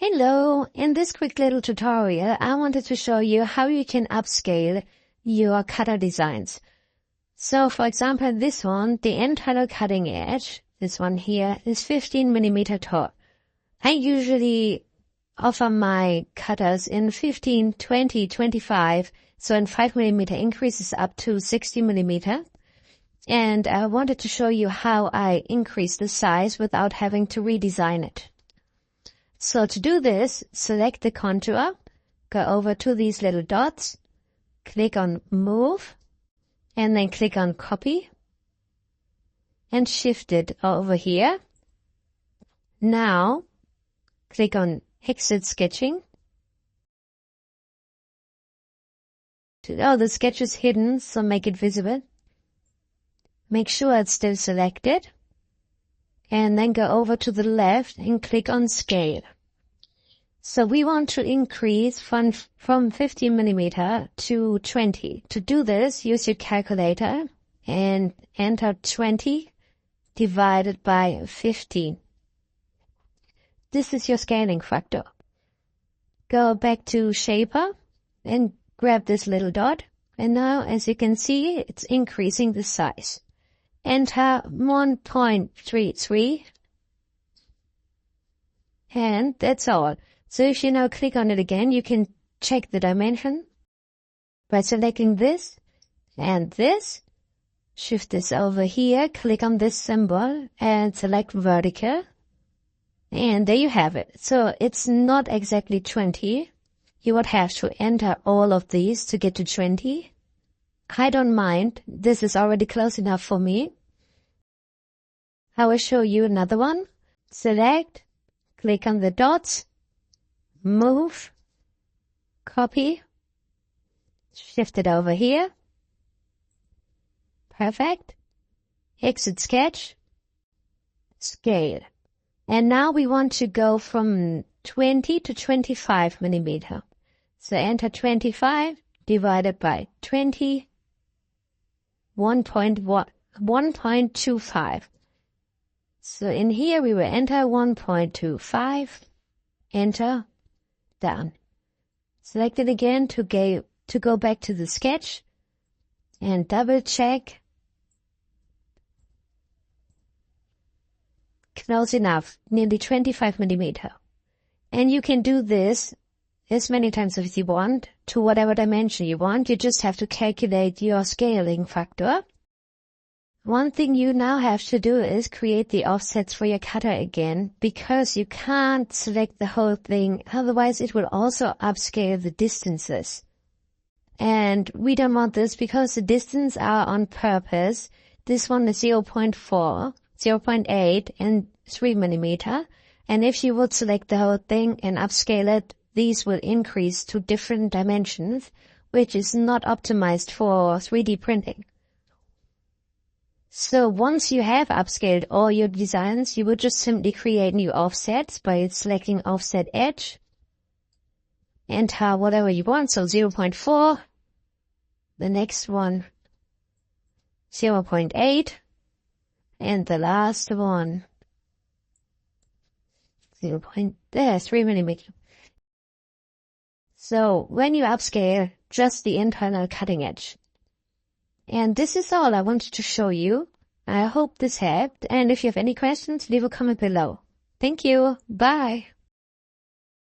Hello, in this quick little tutorial, I wanted to show you how you can upscale your cutter designs. So for example, this one, the internal cutting edge, this one here, is 15 millimeter tall. I usually offer my cutters in 15, 20, 25, so in 5 millimeter increases up to 60 millimeter. And I wanted to show you how I increase the size without having to redesign it. So to do this, select the contour, go over to these little dots, click on Move, and then click on Copy, and shift it over here. Now, click on Exit Sketching. Oh, the sketch is hidden, so make it visible. Make sure it's still selected. And then go over to the left and click on Scale. So we want to increase from 15 millimeter to 20. To do this, use your calculator and enter 20 divided by 15. This is your scaling factor. Go back to Shapr and grab this little dot. And now, as you can see, it's increasing the size. Enter 1.33, and that's all. So if you now click on it again, you can check the dimension by selecting this and this. Shift this over here, click on this symbol and select vertical. And there you have it. So it's not exactly 20. You would have to enter all of these to get to 20. I don't mind. This is already close enough for me. I will show you another one. Select, click on the dots, move, copy, shift it over here. Perfect. Exit sketch, scale. And now we want to go from 20 to 25 millimeter. So enter 25 divided by 20, 1.25. So in here we will enter 1.25, enter, down. Select it again to go back to the sketch and double check. Close enough, nearly 25 millimeter. And you can do this as many times as you want, to whatever dimension you want. You just have to calculate your scaling factor. One thing you now have to do is create the offsets for your cutter again, because you can't select the whole thing, otherwise it will also upscale the distances. And we don't want this because the distances are on purpose. This one is 0.4, 0.8 and 3 millimeter. And if you would select the whole thing and upscale it, these will increase to different dimensions, which is not optimized for 3D printing. So once you have upscaled all your designs, you would just simply create new offsets by selecting offset edge. Enter whatever you want, so 0.4. The next one, 0.8. And the last one, 3 millimeter. So when you upscale, just the internal cutting edge. And this is all I wanted to show you. I hope this helped. And if you have any questions, leave a comment below. Thank you. Bye.